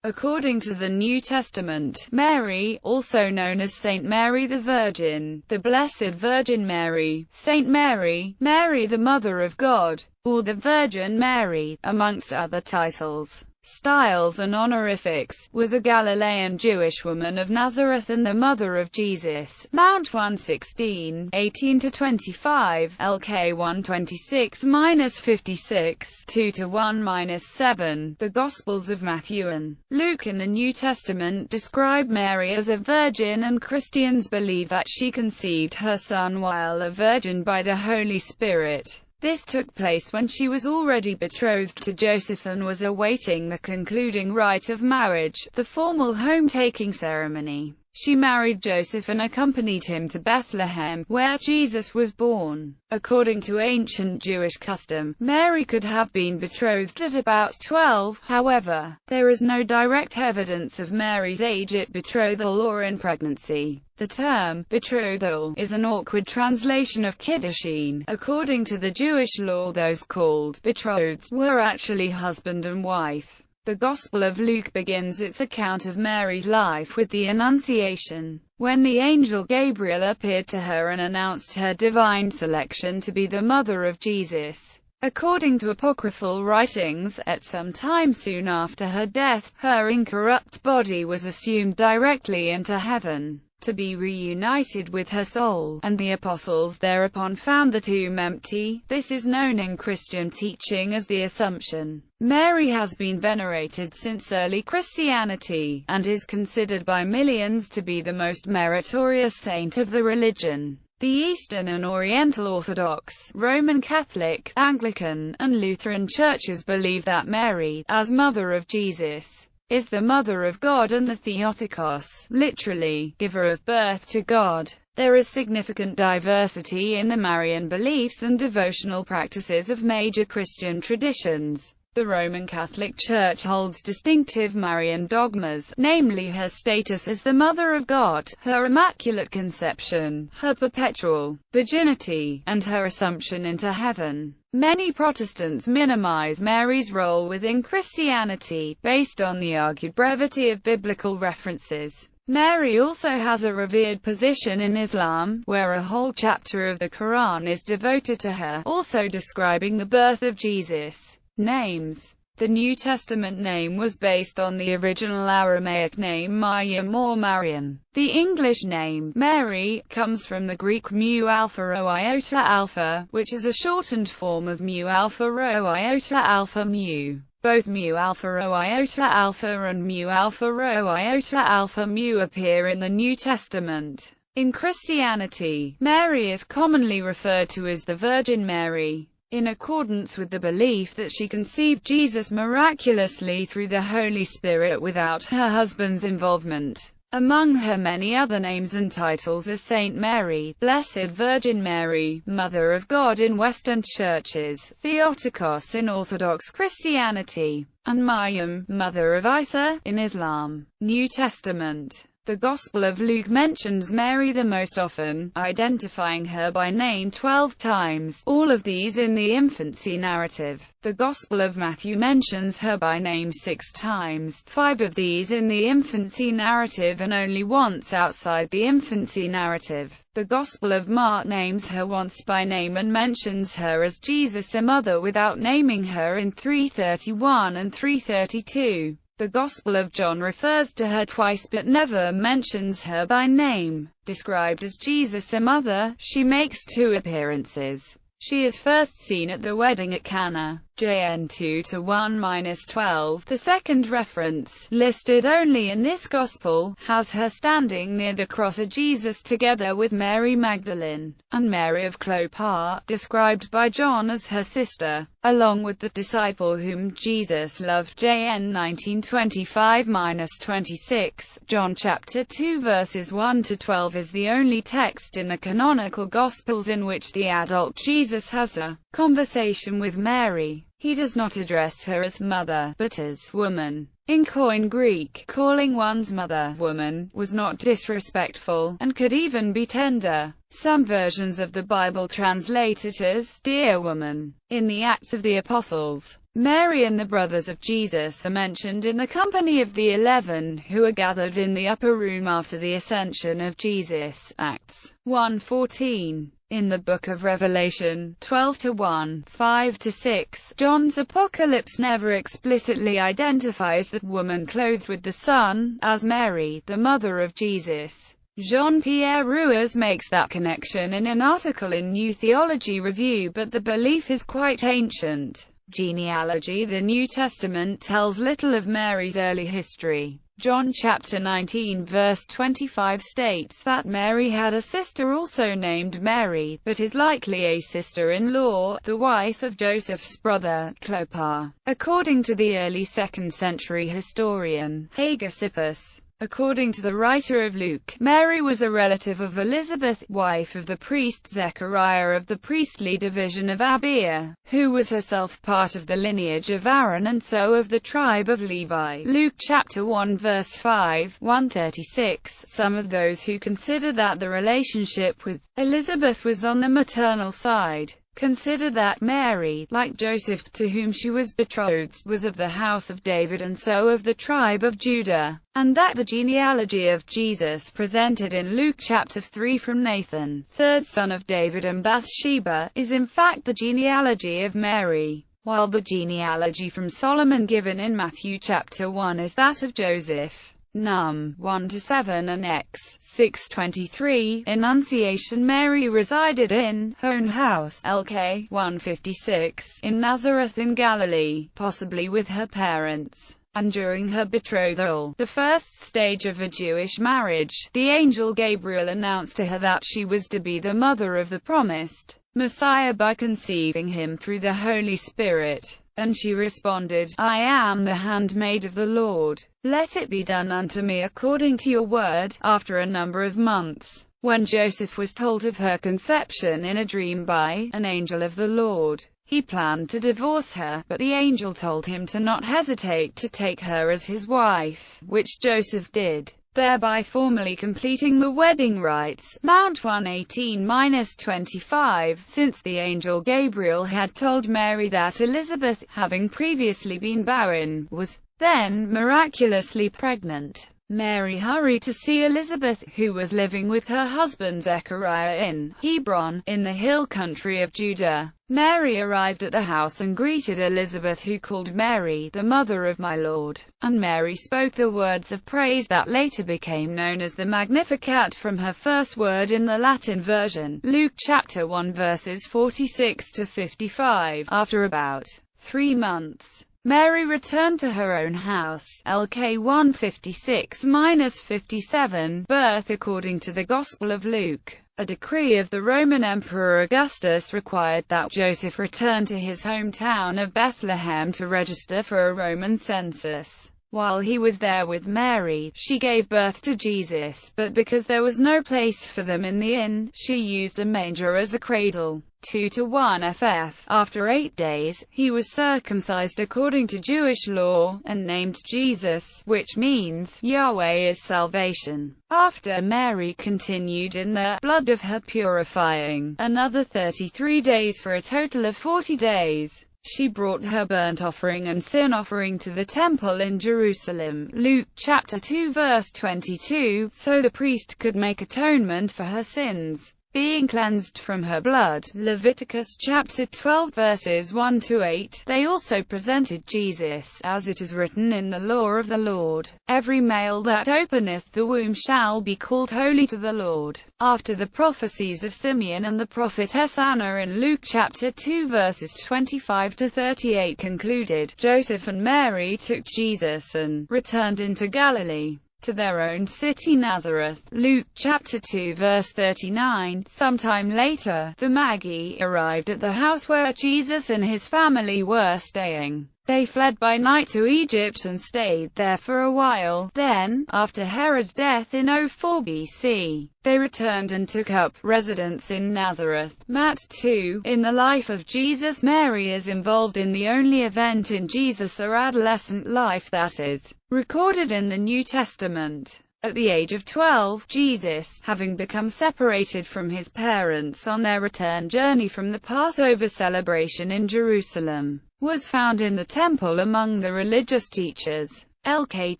According to the New Testament, Mary, also known as Saint Mary the Virgin, the Blessed Virgin Mary, Saint Mary, Mary the Mother of God, or the Virgin Mary, amongst other titles, styles and honorifics, was a Galilean Jewish woman of Nazareth and the mother of Jesus. Mount 116, 18-25, LK 126-56, 2-1-7. The Gospels of Matthew and Luke in the New Testament describe Mary as a virgin, and Christians believe that she conceived her son while a virgin by the Holy Spirit. This took place when she was already betrothed to Joseph and was awaiting the concluding rite of marriage, the formal home-taking ceremony. She married Joseph and accompanied him to Bethlehem, where Jesus was born. According to ancient Jewish custom, Mary could have been betrothed at about 12, however, there is no direct evidence of Mary's age at betrothal or in pregnancy. The term, betrothal, is an awkward translation of kiddushin. According to the Jewish law, those called betrothed were actually husband and wife. The Gospel of Luke begins its account of Mary's life with the Annunciation, when the angel Gabriel appeared to her and announced her divine selection to be the mother of Jesus. According to apocryphal writings, at some time soon after her death, her incorrupt body was assumed directly into heaven, to be reunited with her soul, and the apostles thereupon found the tomb empty. This is known in Christian teaching as the Assumption. Mary has been venerated since early Christianity, and is considered by millions to be the most meritorious saint of the religion. The Eastern and Oriental Orthodox, Roman Catholic, Anglican, and Lutheran churches believe that Mary, as mother of Jesus, is the mother of God and the Theotokos, literally, giver of birth to God. There is significant diversity in the Marian beliefs and devotional practices of major Christian traditions. The Roman Catholic Church holds distinctive Marian dogmas, namely her status as the Mother of God, her Immaculate Conception, her perpetual virginity, and her Assumption into heaven. Many Protestants minimize Mary's role within Christianity, based on the argued brevity of biblical references. Mary also has a revered position in Islam, where a whole chapter of the Quran is devoted to her, also describing the birth of Jesus. Names. The New Testament name was based on the original Aramaic name Maryam or Marian. The English name, Mary, comes from the Greek mu alpha rho iota alpha, which is a shortened form of mu alpha rho iota alpha mu. Both mu alpha rho iota alpha and mu alpha rho iota alpha mu appear in the New Testament. In Christianity, Mary is commonly referred to as the Virgin Mary, in accordance with the belief that she conceived Jesus miraculously through the Holy Spirit without her husband's involvement. Among her many other names and titles are Saint Mary, Blessed Virgin Mary, Mother of God in Western churches, Theotokos in Orthodox Christianity, and Maryam, Mother of Isa, in Islam. New Testament. The Gospel of Luke mentions Mary the most often, identifying her by name 12 times, all of these in the infancy narrative. The Gospel of Matthew mentions her by name 6 times, 5 of these in the infancy narrative and only once outside the infancy narrative. The Gospel of Mark names her once by name and mentions her as Jesus' mother without naming her in 3:31 and 3:32. The Gospel of John refers to her twice but never mentions her by name. Described as Jesus' mother, she makes 2 appearances. She is first seen at the wedding at Cana, JN 2-1-12. The second reference, listed only in this Gospel, has her standing near the cross of Jesus together with Mary Magdalene, and Mary of Clopas, described by John as her sister, along with the disciple whom Jesus loved. JN 19:25-26. John chapter 2 verses 1-12 is the only text in the canonical Gospels in which the adult Jesus has a conversation with Mary. He does not address her as mother, but as woman. In Koine Greek, calling one's mother woman was not disrespectful, and could even be tender. Some versions of the Bible translate it as dear woman. In the Acts of the Apostles, Mary and the brothers of Jesus are mentioned in the company of the 11 who were gathered in the upper room after the ascension of Jesus. Acts 1:14. In the book of Revelation 12:1, 5-6, John's Apocalypse never explicitly identifies that woman clothed with the Son as Mary, the mother of Jesus. Jean-Pierre Ruiz makes that connection in an article in New Theology Review, but the belief is quite ancient. Genealogy. The New Testament tells little of Mary's early history. John chapter 19 verse 25 states that Mary had a sister also named Mary, but is likely a sister-in-law, the wife of Joseph's brother, Clopas. According to the early 2nd century historian, Hegesippus. According to the writer of Luke, Mary was a relative of Elizabeth, wife of the priest Zechariah of the priestly division of Abia, who was herself part of the lineage of Aaron and so of the tribe of Levi. Luke chapter 1 verse 5, 136. Some of those who consider that the relationship with Elizabeth was on the maternal side consider that Mary, like Joseph to whom she was betrothed, was of the house of David and so of the tribe of Judah, and that the genealogy of Jesus presented in Luke chapter 3 from Nathan, third son of David and Bathsheba, is in fact the genealogy of Mary, while the genealogy from Solomon given in Matthew chapter 1 is that of Joseph. Num. 1-7 and X. 6:23. Annunciation. Mary resided in her own house, LK 156, in Nazareth in Galilee, possibly with her parents. And during her betrothal, the first stage of a Jewish marriage, the angel Gabriel announced to her that she was to be the mother of the promised Messiah by conceiving him through the Holy Spirit. And she responded, I am the handmaid of the Lord. Let it be done unto me according to your word. After a number of months, when Joseph was told of her conception in a dream by an angel of the Lord, he planned to divorce her, but the angel told him to not hesitate to take her as his wife, which Joseph did, thereby formally completing the wedding rites. Mount 118-25. Since the angel Gabriel had told Mary that Elizabeth, having previously been barren, was then miraculously pregnant, Mary hurried to see Elizabeth, who was living with her husband Zechariah in Hebron, in the hill country of Judah. Mary arrived at the house and greeted Elizabeth, who called Mary, the mother of my Lord. And Mary spoke the words of praise that later became known as the Magnificat from her first word in the Latin version. Luke chapter 1 verses 46-55. After about 3 months, Mary returned to her own house, LK 156-57, birth. According to the Gospel of Luke, a decree of the Roman Emperor Augustus required that Joseph return to his hometown of Bethlehem to register for a Roman census. While he was there with Mary, she gave birth to Jesus, but because there was no place for them in the inn, she used a manger as a cradle. 2-1 ff. After 8 days, he was circumcised according to Jewish law, and named Jesus, which means, Yahweh is salvation. After Mary continued in the blood of her purifying another 33 days for a total of 40 days. She brought her burnt offering and sin offering to the temple in Jerusalem, Luke chapter 2 verse 22, so the priest could make atonement for her sins, being cleansed from her blood, Leviticus chapter 12 verses 1-8. They also presented Jesus, as it is written in the law of the Lord, every male that openeth the womb shall be called holy to the Lord. After the prophecies of Simeon and the prophetess Anna in Luke chapter 2 verses 25-38 concluded, Joseph and Mary took Jesus and returned into Galilee, to their own city Nazareth, Luke chapter 2 verse 39. Sometime later, the Magi arrived at the house where Jesus and his family were staying. They fled by night to Egypt and stayed there for a while. Then, after Herod's death in 04 BC, they returned and took up residence in Nazareth. Matt 2. In the life of Jesus, Mary is involved in the only event in Jesus' adolescent life that is recorded in the New Testament. At the age of 12, Jesus, having become separated from his parents on their return journey from the Passover celebration in Jerusalem, was found in the temple among the religious teachers. LK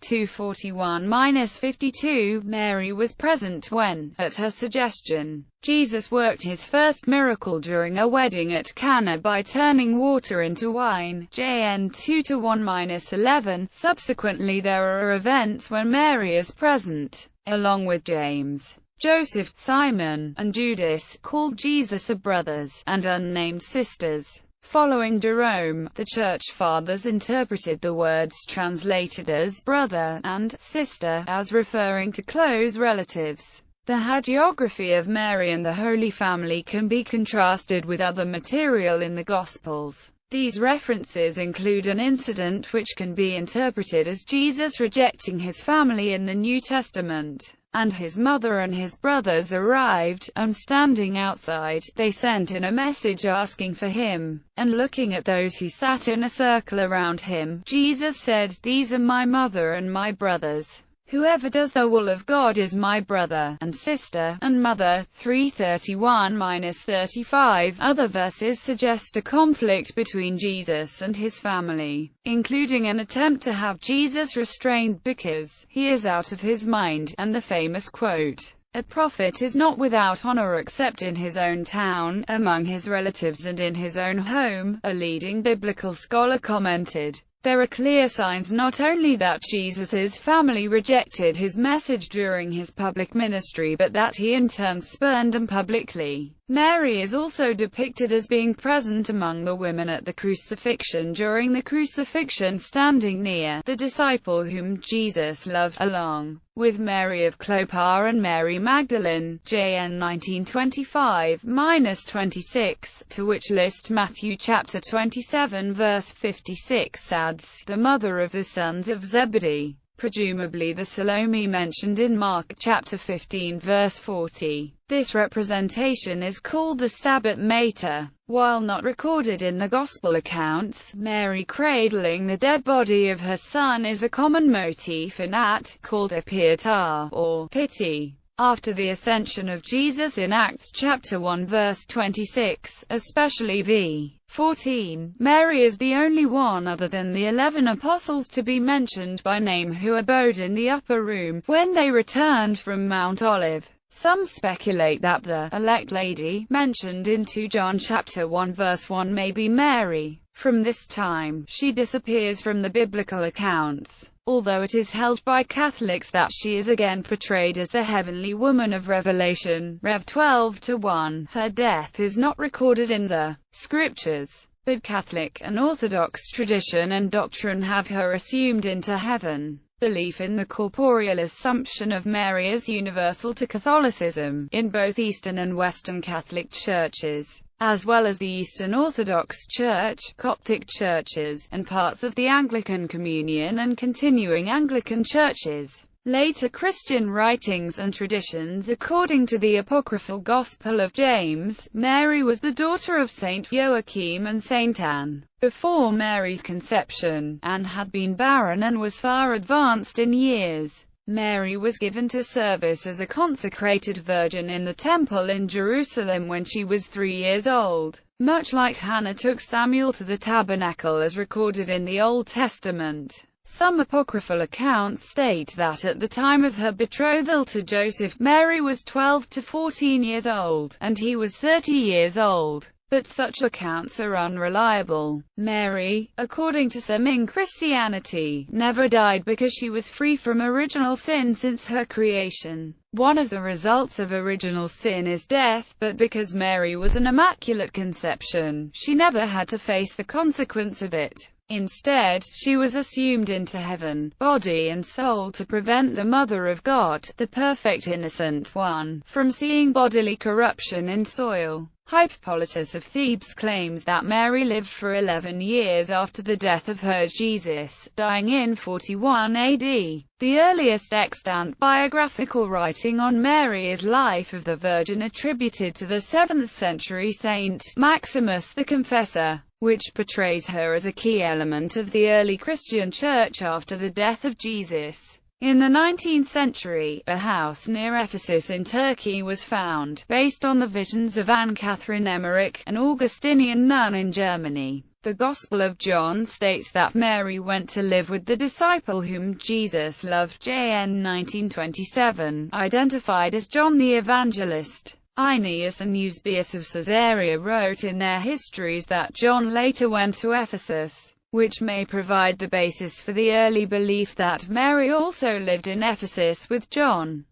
241-52. Mary was present when, at her suggestion, Jesus worked his first miracle during a wedding at Cana by turning water into wine. JN 2-1-11. Subsequently there are events when Mary is present, along with James, Joseph, Simon, and Judas, called Jesus a brothers, and unnamed sisters. Following Jerome, the Church Fathers interpreted the words translated as brother and sister as referring to close relatives. The hagiography of Mary and the Holy Family can be contrasted with other material in the Gospels. These references include an incident which can be interpreted as Jesus rejecting his family in the New Testament, and his mother and his brothers arrived, and standing outside, they sent in a message asking for him, and looking at those who sat in a circle around him, Jesus said, "These are my mother and my brothers. Whoever does the will of God is my brother, and sister, and mother." 3:31-35. Other verses suggest a conflict between Jesus and his family, including an attempt to have Jesus restrained because he is out of his mind, and the famous quote, "A prophet is not without honor except in his own town, among his relatives and in his own home." A leading biblical scholar commented, "There are clear signs not only that Jesus' family rejected his message during his public ministry but that he in turn spurned them publicly." Mary is also depicted as being present among the women at the crucifixion during the crucifixion, standing near the disciple whom Jesus loved, along with Mary of Clopas and Mary Magdalene. JN 1925-26, to which list Matthew chapter 27 verse 56 adds, "the mother of the sons of Zebedee," presumably the Salome mentioned in Mark chapter 15 verse 40. This representation is called the Stabat Mater. While not recorded in the Gospel accounts, Mary cradling the dead body of her son is a common motif in Acts, called a pietà, or pity. After the ascension of Jesus in Acts chapter 1 verse 26, especially v. 14, Mary is the only one other than the 11 apostles to be mentioned by name who abode in the upper room when they returned from Mount Olive. Some speculate that the elect lady, mentioned in 2 John chapter 1 verse 1, may be Mary. From this time, she disappears from the biblical accounts, although it is held by Catholics that she is again portrayed as the heavenly woman of Revelation, Rev 12:1. Her death is not recorded in the scriptures, but Catholic and Orthodox tradition and doctrine have her assumed into heaven. Belief in the corporeal assumption of Mary is universal to Catholicism, in both Eastern and Western Catholic churches, as well as the Eastern Orthodox Church, Coptic churches, and parts of the Anglican Communion and continuing Anglican churches. Later Christian writings and traditions. According to the apocryphal Gospel of James, Mary was the daughter of Saint Joachim and Saint Anne. Before Mary's conception, Anne had been barren and was far advanced in years. Mary was given to service as a consecrated virgin in the temple in Jerusalem when she was 3 years old. Much like Hannah took Samuel to the tabernacle as recorded in the Old Testament. Some apocryphal accounts state that at the time of her betrothal to Joseph, Mary was 12 to 14 years old, and he was 30 years old. But such accounts are unreliable. Mary, according to some in Christianity, never died because she was free from original sin since her creation. One of the results of original sin is death, but because Mary was an immaculate conception, she never had to face the consequence of it. Instead, she was assumed into heaven, body and soul, to prevent the Mother of God, the perfect innocent one, from seeing bodily corruption in soil. Hippolytus of Thebes claims that Mary lived for 11 years after the death of her Jesus, dying in 41 AD. The earliest extant biographical writing on Mary is Life of the Virgin, attributed to the 7th century Saint Maximus the Confessor, which portrays her as a key element of the early Christian Church after the death of Jesus. In the 19th century, a house near Ephesus in Turkey was found, based on the visions of Anne Catherine Emmerich, an Augustinian nun in Germany. The Gospel of John states that Mary went to live with the disciple whom Jesus loved. JN 1927, identified as John the Evangelist. Aeneas and Eusebius of Caesarea wrote in their histories that John later went to Ephesus, which may provide the basis for the early belief that Mary also lived in Ephesus with John.